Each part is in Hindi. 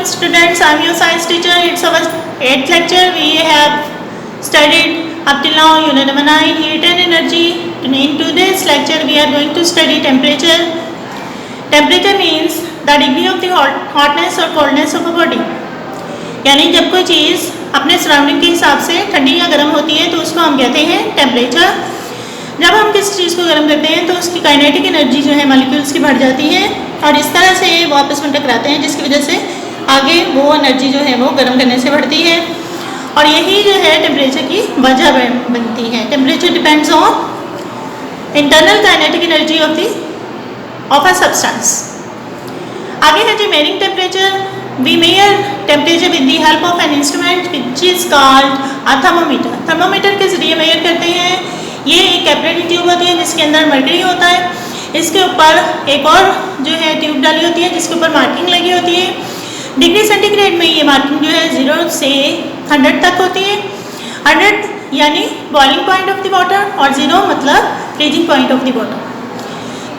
students, I am your science teacher. It's our 8th lecture. We have studied up till now unit number 9, heat and energy. In today's lecture we are going to study temperature. Temperature means the degree of the hotness or coldness of a body. यानी जब कोई चीज़ अपने सराउंडिंग के हिसाब से ठंडी या गर्म होती है तो उसको हम कहते हैं टेम्परेचर. जब हम किसी चीज़ को गर्म करते हैं तो उसकी काइनेटिक एनर्जी जो है मॉलिक्यूल्स की बढ़ जाती है और इस तरह से वो आपस में टकराते हैं, जिसकी वजह से आगे वो एनर्जी जो है वो गर्म करने से बढ़ती है और यही जो है टेम्परेचर की वजह बनती है. Temperature depends on internal kinetic energy of a substance. आगे है जी measuring temperature. We measure temperature with the help of an instrument which is called a thermometer. Thermometer के जरिए मेयर करते हैं. ये एक कैपिलरी ट्यूब होती है जिसके अंदर मर्करी होता है. इसके ऊपर एक और जो है ट्यूब डाली होती है जिसके ऊपर मार्किंग लगी होती है. डिग्री सेंटीग्रेड में ये मार्किंग जो है 0 से 100 तक होती है. 100 यानी boiling point of the water और 0 मतलब freezing point of the water.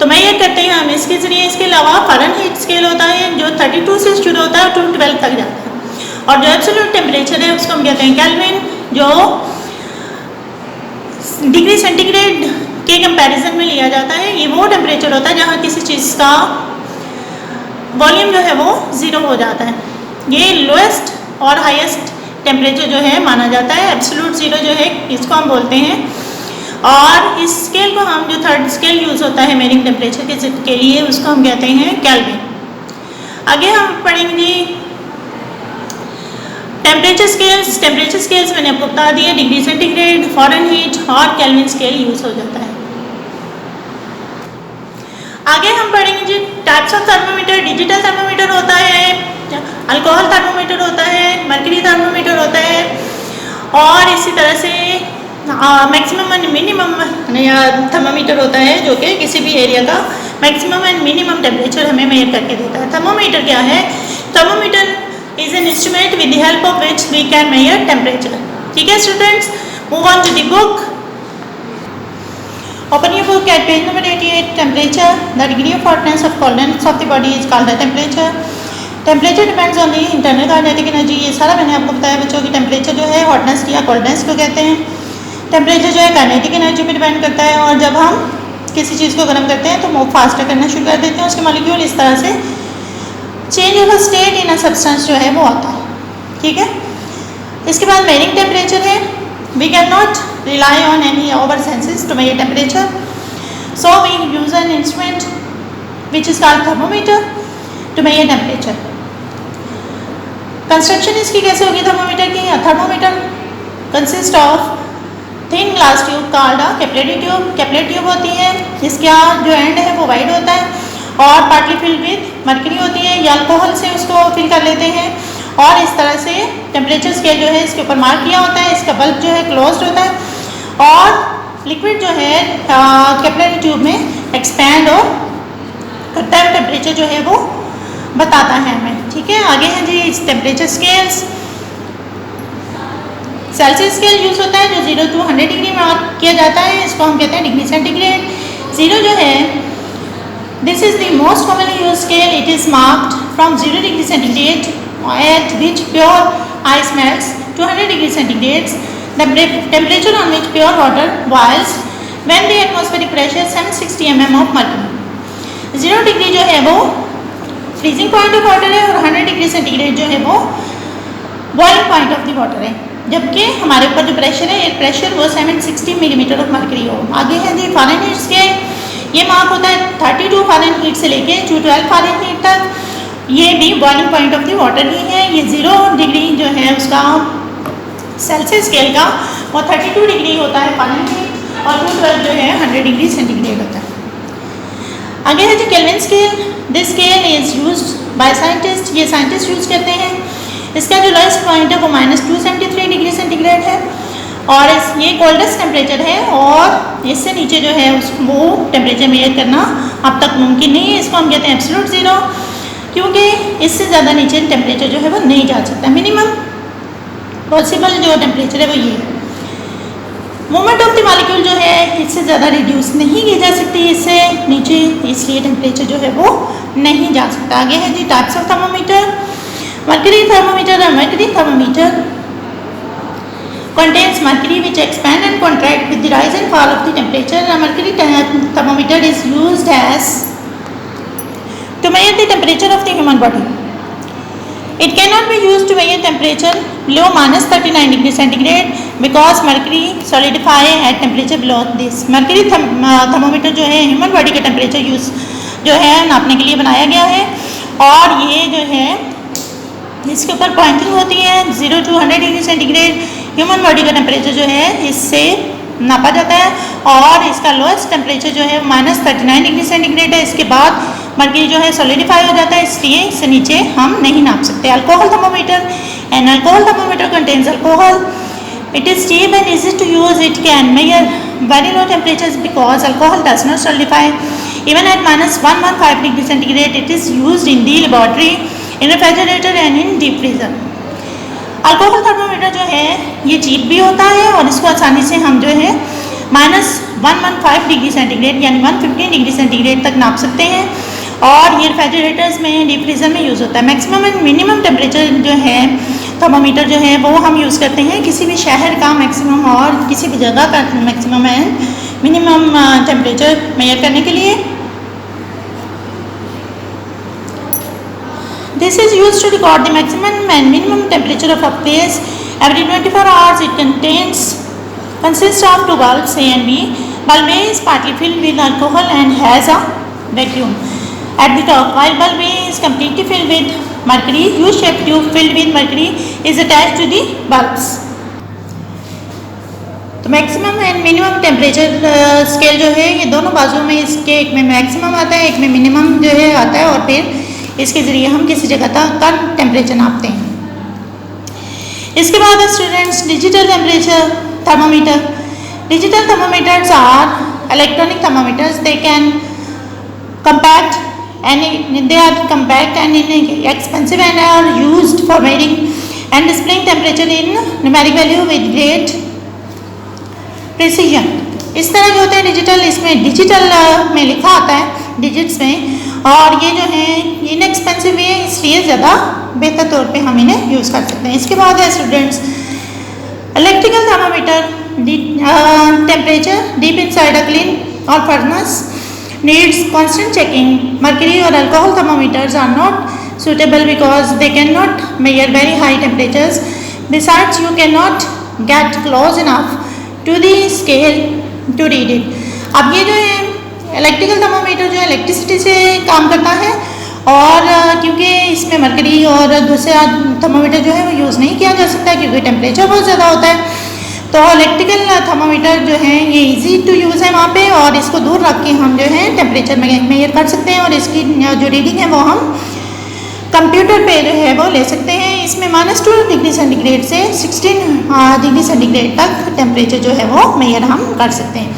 तो मैं ये करते हैं हम इसके ज़रिए. इसके अलावा फ़ारेनहाइट स्केल होता है जो 32 से शुरू होता है 212 तक जाता है. और जो एब्सोल्यूट टेम्परेचर है उसको हम कहते हैं केल्विन, जो डिग्री सेंटीग्रेड के कंपैरिजन में लिया जाता है. ये वो टेम्परेचर होता है जहाँ किसी चीज़ का वॉल्यूम जो है वो 0 हो जाता है. ये लोएस्ट और हाईएस्ट टेम्परेचर जो है माना जाता है. एब्सोल्यूट 0 जो है इसको हम बोलते हैं. और इस स्केल को हम जो थर्ड स्केल यूज़ होता है मेयरिंग टेम्परेचर के लिए उसको हम कहते हैं केल्विन. आगे हम पढ़ेंगे टेम्परेचर स्केल्स. टेम्परेचर स्केल्स मैंने आपको बता दिया. डिग्री सेंटीग्रेड, फ़ारेनहाइट और केल्विन स्केल यूज़ हो जाता है. आगे हम पढ़ेंगे जी types of thermometer. Digital thermometer होता है, अल्कोहल थर्मोमीटर होता है, मर्करी थर्मोमीटर होता है और इसी तरह से मैक्सिमम एंड मिनिमम थर्मोमीटर होता है जो कि किसी भी एरिया का मैक्सिमम एंड मिनिमम टेम्परेचर हमें मेजर करके देता है. थर्मोमीटर क्या है? Thermometer is an instrument with the help of which we can measure temperature. ठीक है students, move on to the book. Open your book at page number 88. Temperature. The degree of hotness of coldness of the body is called the temperature. Temperature depends on the internal kinetic energy. ये सारा मैंने आपको बताया बच्चों की टेम्परेचर जो है हॉटनेस या कोल्डनेस को कहते हैं. टेम्परेचर जो है काइनेटिक एनर्जी पर डिपेंड करता है और जब हम किसी चीज़ को गर्म करते हैं तो मूव फास्टर करना शुरू कर देते हैं. उसके मॉलिक्यूल इस तरह से change of state in a substance जो है वो आता है. ठीक है. इसके बाद मेयरिंग टेम्परेचर है. We can not rely on any our senses to measure temperature, so we use an instrument which is called thermometer to measure temperature. Construction इसकी कैसे होगी थर्मोमीटर की? Thermometer consist of thin glass tube called a capillary tube. Capillary tube होती है इसका जो एंड है वो वाइड होता है और पार्टली फिल्ड विद मर्करी होती है या अल्कोहल से उसको फिल कर लेते हैं और इस तरह से टेम्परेचर स्केल जो है इसके ऊपर मार्क किया होता है. इसका बल्ब जो है क्लोज्ड होता है और लिक्विड जो है कैपिलरी ट्यूब में एक्सपैंड और करता है. टेम्परेचर जो है वो बताता है हमें. ठीक है. आगे है जी इस temperature scales. Celsius scale use होता है जो 0 to 100 डिग्री में मार्क किया जाता है. इसको हम कहते हैं डिग्री सेंटीग्रेड. 0 जो है this is the most commonly used scale. It is marked from 0 degree centigrade at which pure ice melts to 100 degree centigrade, the temperature on which pure water boils when the atmospheric pressure is 760 mm of mercury. 0 degree जो है वो freezing point of water है और 100 degree centigrade जो है वो boiling point of the water है. जबकि हमारे ऊपर जो प्रेशर है एयर प्रेशर वो 760 मिलीमीटर ऑफ मर्करी हो. आगे है जी फ़ारेनहाइट स्केल. ये मार्क होता है 32 फ़ारेनहाइट से लेके 212 फ़ारेनहाइट तक. ये भी boiling point of the water ही है. ये 0 डिग्री जो है उसका सेल्सियस स्केल का वो 32 डिग्री होता है फ़ारेनहाइट और 212 जो है 100 डिग्री सेंटीग्रेड होता है. आगे है जी Kelvin scale. This scale is used by scientist. ये साइंटिस्ट यूज़ करते हैं. इसका जो लोएस्ट पॉइंट है वो -273 डिग्री सेंटीग्रेड है और ये कोल्डेस्ट टेम्परेचर है और इससे नीचे जो है वो टेम्परेचर मेजर करना अब तक मुमकिन नहीं है. इसको हम कहते हैं एब्सोल्यूट 0 क्योंकि इससे ज़्यादा नीचे टेम्परेचर जो है वो नहीं जा सकता. मिनिमम पॉसिबल जो टेम्परेचर है वो ये है. मूवमेंट ऑफ द मॉलिक्यूल जो है इससे ज़्यादा रिड्यूस नहीं की जा सकती इससे नीचे, इसलिए टेम्परेचर जो है वो नहीं जा सकता. आगे है जी types of thermometer. Mercury thermometer, a mercury thermometer contains mercury which expand and contract with the rise and fall of the temperature. A mercury thermometer is used as to measure the temperature of the human body. It cannot be used to measure temperature below -39 degree centigrade because mercury solidify at temperature below this. Mercury thermometer जो है ह्यूमन बॉडी के टेम्परेचर यूज जो है नापने के लिए बनाया गया है और ये जो है इसके ऊपर पॉइंटिंग होती है 0 to 100 degree centigrade human body का टेम्परेचर जो है इससे नापा जाता है और इसका लोएस्ट टेम्परेचर जो है -39 डिग्री सेंटीग्रेड है। इसके बाद मर्क्यूरी जो है सॉलिडिफाई हो जाता है, इसलिए इससे नीचे हम नहीं नाप सकते। Alcohol thermometer, an alcohol thermometer contains alcohol, it is cheap and easy to use, it can measure very low temperatures because alcohol does not solidify even at -115 degree centigrade. It is used in the laboratory, in refrigerator and in deep freezer. Alcohol thermometer जो है ये चीप भी होता है और इसको आसानी से हम जो है -115 डिग्री सेंटीग्रेड यानी 115 डिग्री सेंटीग्रेड तक नाप सकते हैं और ये रेफ्रिजरेटर्स में डीप फ्रीजर में यूज़ होता है। मैक्सिमम एंड मिनिमम टेम्परेचर जो है थर्मोमीटर जो है वो हम यूज़ करते हैं किसी भी शहर का मैक्सिमम और किसी भी जगह का maximum and minimum temperature measure करने के लिए। This is used to record the maximum and minimum temperature of a place every 24 hours. It consists of two bulbs A and B. Bulb A is partly filled with alcohol and has a vacuum at the top, while bulb A is completely filled with mercury. U-shaped tube filled with mercury is attached to the bulbs. तो maximum and minimum temperature scale जो है ये दोनों बाजुओं में इसके एक में मैक्सिमम आता है, एक में मिनिमम जो है आता है और फिर इसके ज़रिए हम किसी जगह का टेम्परेचर नापते हैं। इसके बाद students digital temperature thermometer. Digital thermometers are electronic thermometers. They are compact and inexpensive and are used for measuring and displaying temperature in numeric value with great precision. इस तरह के होते हैं डिजिटल, इसमें डिजिटल में लिखा आता है डिजिट्स में और ये जो है इनएक्सपेंसिव है इसलिए ज़्यादा बेहतर तौर पे हम इन्हें यूज़ कर सकते हैं। इसके बाद है students electrical thermometer. Temperature deep inside a kiln or furnace needs constant checking. Mercury or alcohol thermometers are not suitable because they cannot measure very high temperatures. Besides, you cannot get close enough to the scale to read it. अब ये जो है इलेक्ट्रिकल थर्मोमीटर जो है इलेक्ट्रिसिटी से काम करता है और क्योंकि इसमें मरकरी और दूसरा थर्मोमीटर जो है वो यूज़ नहीं किया जा सकता क्योंकि टेम्परेचर बहुत ज़्यादा होता है, तो इलेक्ट्रिकल थर्मोमीटर जो है ये इजी टू यूज़ है वहाँ पे और इसको दूर रख के हम जो है टेम्परेचर मेजर कर सकते हैं और इसकी जो रीडिंग है वो हम कंप्यूटर पे जो है वो ले सकते हैं। इसमें -2 डिग्री सेंटीग्रेड से 16 डिग्री सेंटीग्रेड तक टेम्परेचर जो है वो मेजर हम कर सकते हैं।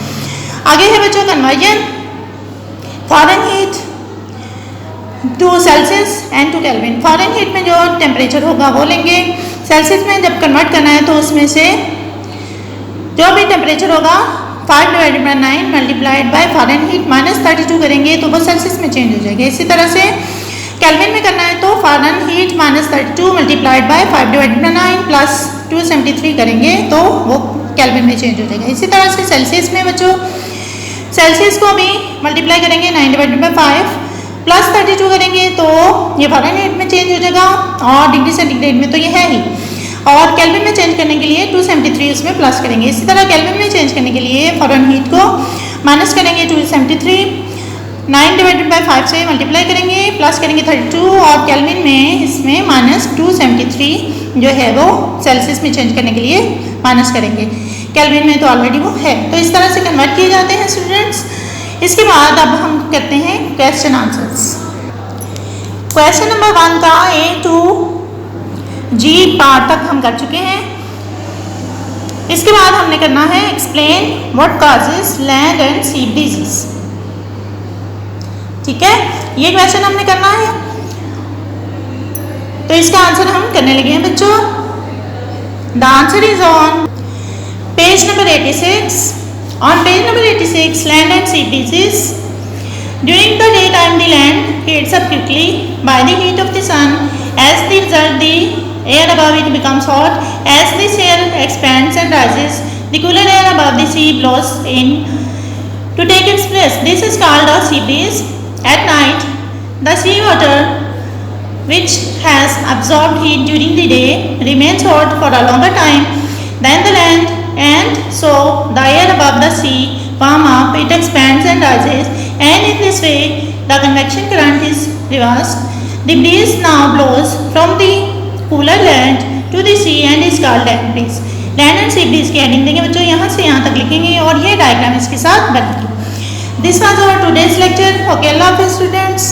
आगे है बच्चों conversion Fahrenheit to Celsius and to Kelvin. Fahrenheit में जो टेम्परेचर होगा वो लेंगे, सेल्सियस में जब कन्वर्ट करना है तो उसमें से जो भी टेम्परेचर होगा 5/9 मल्टीप्लाइड बाय फ़ारेनहीट -32 करेंगे तो वो सेल्सियस में चेंज हो जाएगा। इसी तरह से केल्विन में करना है तो फ़ारेनहीट -32 मल्टीप्लाइड बाय 5/9 प्लस 273 करेंगे तो वो केल्विन में चेंज हो जाएगा। इसी तरह से सेल्सियस में बच्चों सेल्सियस को भी मल्टीप्लाई करेंगे 9/5 प्लस 32 करेंगे तो ये फ़ारेनहीट में चेंज हो जाएगा और डिग्री सेंटीग्रेड में तो ये है ही और केल्विन में चेंज करने के लिए 273 उसमें प्लस करेंगे। इसी तरह केल्विन में चेंज करने के लिए फ़ारेनहीट को माइनस करेंगे 273, 9/5 से मल्टीप्लाई करेंगे प्लस करेंगे 32 और केल्विन में इसमें -273 जो है वो सेल्सियस में चेंज करने के लिए माइनस करेंगे, केल्विन में तो ऑलरेडी वो है। तो इस तरह से कन्वर्ट किए जाते हैं स्टूडेंट्स। इसके बाद अब हम करते हैं क्वेश्चन आंसर्स। क्वेश्चन नंबर 1 का A to G पार्ट तक हम कर चुके हैं। इसके बाद हमने करना है explain what causes land and sea disease. ठीक है, ये क्वेश्चन हमने करना है तो इसका आंसर हम करने लगे हैं बच्चों। The answer is on page number 86। On page number 86, land and sea disease. During the daytime, the land heats up quickly by the heat of the sun As the result, the air above it becomes hot. As this air expands and rises, the cooler air above the sea blows in to take its place. This is called a sea breeze. At night, the sea water, which has absorbed heat during the day, remains hot for a longer time than the land, and so the air above the sea warm up, it expands and rises, and in this way the convection current is reversed. The breeze now blows from the cooler land to the sea and is called land breeze. Land and sea breeze की हेडिंग देंगे बच्चों, यहाँ से यहाँ तक लिखेंगे और ये डायग्राम इसके साथ बनेगी. This was our today's lecture. Okay, अल्लाह हाफिज़ स्टूडेंट्स.